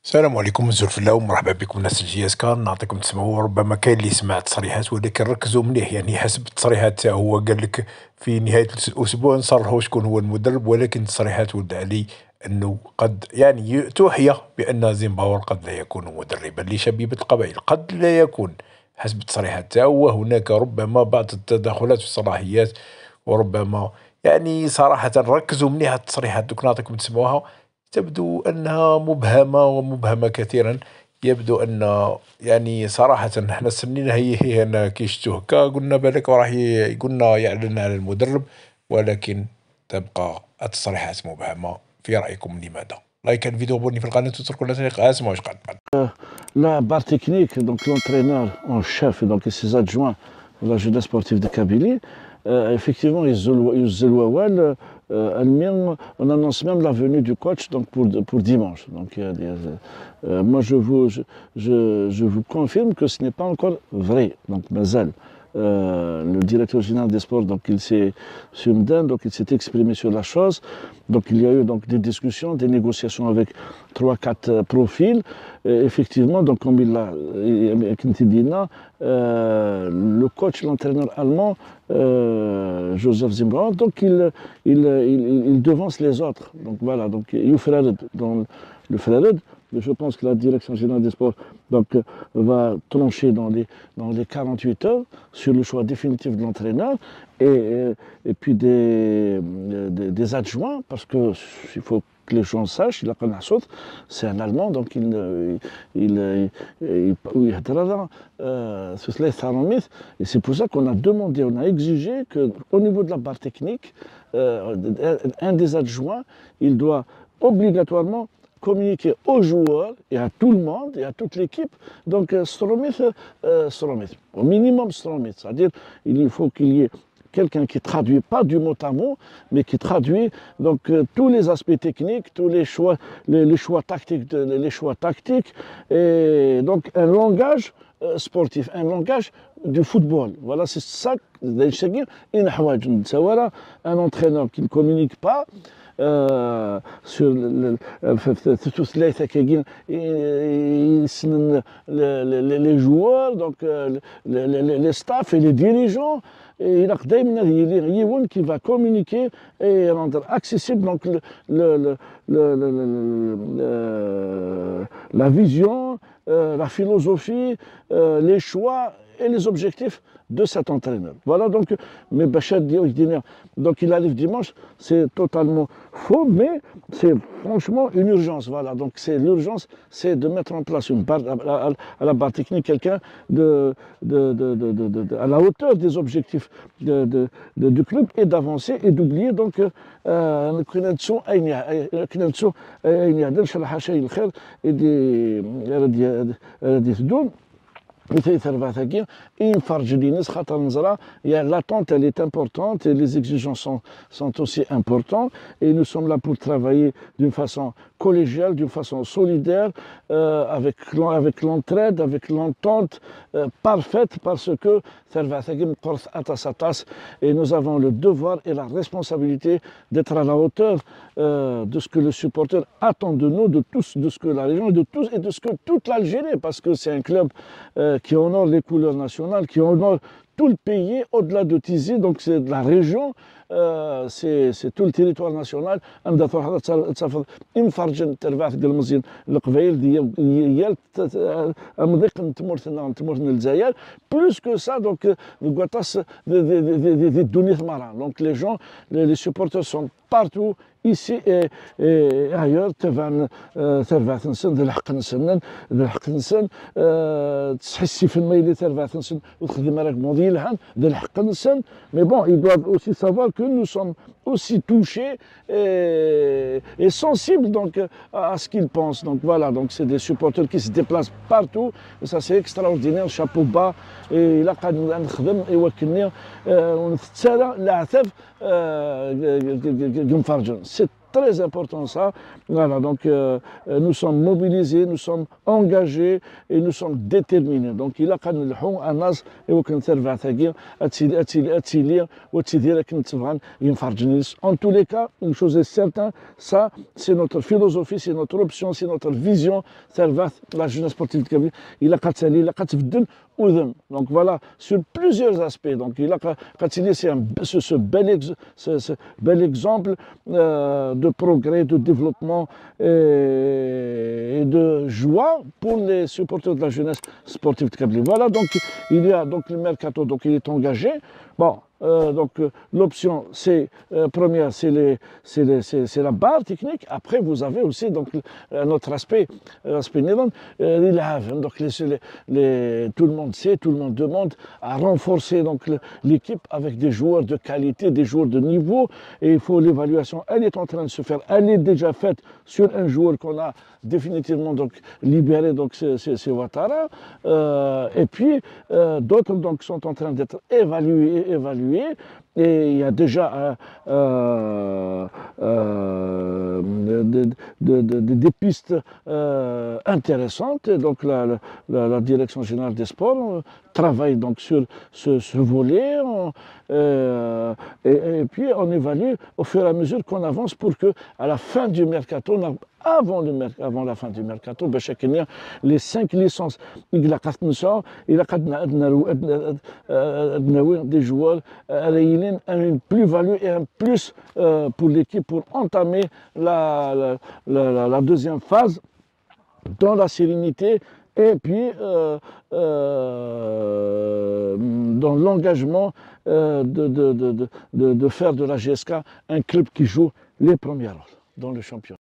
السلام عليكم الزلف الله ومرحبا بكم ناس الجي اس كان نعطيكم تسمعوا. ربما كاين اللي سمع تصريحات ولكن ركزوا مليح، يعني حسب التصريحات تاعو هو قال لك في نهاية الأسبوع نصرحوا شكون هو المدرب، ولكن تصريحات ولد علي أنه قد يعني توحي بأن زيمباور قد لا يكون مدربا لشبيبة القبائل، قد لا يكون حسب التصريحات تاعو. وهناك ربما بعض التدخلات في الصلاحيات، وربما يعني صراحة ركزوا مليح على التصريحات دوك نعطيكم تسمعوها. تبدو أنها مبهمة ومبهمة كثيرا. يبدو أن يعني صراحةً إحنا استنينا هي أنا كي شفتو هكا قلنا بالك راح قلنا يعلن على المدرب، ولكن تبقى التصريحات مبهمة. في رأيكم لماذا؟ لايك الفيديو وابوني في القناة واتركوا لنا تعليق. اسمعوا واش قاعد La barre technique, donc l'entraîneur en chef donc, et ses adjoints de la jeunesse sportive de Kabylie, effectivement, on annonce même la venue du coach donc, pour dimanche. Donc, moi, je vous confirme que ce n'est pas encore vrai. Donc, Mazel, le directeur général des sports, donc il s'est exprimé sur la chose. Donc il y a eu donc des discussions, des négociations avec 3-4 profils. Et effectivement, donc comme il l'a dit là, le coach, l'entraîneur allemand, Joseph Zimbabwe, donc il devance les autres. Donc voilà, donc Youfrared, dans le Frared. Je pense que la direction générale des sports donc, va trancher dans les 48 heures sur le choix définitif de l'entraîneur et puis des adjoints, parce qu'il faut que les gens sachent, c'est un Allemand, donc et c'est pour ça qu'on a demandé, on a exigé qu'au niveau de la barre technique, un des adjoints, il doit obligatoirement communiquer aux joueurs et à tout le monde et à toute l'équipe. Donc Stromith, au minimum Stromith, c'est-à-dire il faut qu'il y ait quelqu'un qui traduit pas du mot à mot, mais qui traduit donc tous les aspects techniques, tous les choix tactiques, et donc un langage sportif, un langage du football. Voilà, c'est ça. Un entraîneur qui ne communique pas sur les joueurs, donc les staffs et les dirigeants. Et il y a qui va communiquer et rendre accessible donc, la vision, la philosophie, les choix et les objectifs de cet entraîneur. Voilà donc, mais Bachar Diner, donc il arrive dimanche, c'est totalement faux, mais c'est franchement une urgence. Voilà, donc c'est l'urgence, c'est de mettre en place une barre, à la barre technique, quelqu'un à la hauteur des objectifs du club et d'avancer et d'oublier donc l'attente elle est importante et les exigences sont aussi importantes et nous sommes là pour travailler d'une façon collégiale, d'une façon solidaire, avec l'entraide, avec l'entente parfaite, parce que et nous avons le devoir et la responsabilité d'être à la hauteur de ce que le supporter attend de nous, de tous, de ce que la région et de ce que toute l'Algérie, parce que c'est un club qui honore les couleurs nationales, qui honore tout le pays au-delà de Tizi, donc c'est de la région, c'est tout le territoire national. Plus que ça, donc donc les gens, les supporters sont partout, ici et ailleurs. Mais bon, ils doivent aussi savoir que nous sommes aussi touchés et sensibles donc, à ce qu'ils pensent. Donc voilà, donc c'est des supporters qui se déplacent partout, et ça c'est extraordinaire, chapeau bas. Et là, c'est très important ça. Voilà, donc nous sommes mobilisés, nous sommes engagés et nous sommes déterminés. Donc il a qu'à nous الناس يمكن ترفع ثقيل أتيلير وتدير كم تبغان ينفرجني. En tous les cas, une chose est certaine, ça c'est notre philosophie, c'est notre option, c'est notre vision. ترفع la jeunesse sportive de Kabylie. Il a qu'à تسالي, il a qu'à تبدل وذم. Donc voilà, sur plusieurs aspects. Donc il a qu'à تسالي, c'est ce bel exemple de progrès, de développement et de joie pour les supporters de la jeunesse sportive de Kabylie. Voilà, donc il y a donc le mercato, donc il est engagé. Bon, donc l'option c'est première, c'est la barre technique. Après vous avez aussi donc notre aspect Néerland, donc tout le monde sait, tout le monde demande à renforcer donc l'équipe avec des joueurs de qualité, des joueurs de niveau. Et il faut l'évaluation, elle est en train de se faire, elle est déjà faite sur un joueur qu'on a définitivement donc libéré, donc c'est Ouattara. Et puis d'autres donc sont en train d'être évalués. Et il y a déjà des pistes intéressantes. Donc la Direction générale des sports travaille donc sur ce volet. Et puis on évalue au fur et à mesure qu'on avance pour que à la fin du mercato, avant la fin du mercato, les 5 licences, il a des joueurs une plus-value et un plus pour l'équipe pour entamer la deuxième phase dans la sérénité et puis dans l'engagement de faire de la GSK un club qui joue les premiers rôles dans le championnat.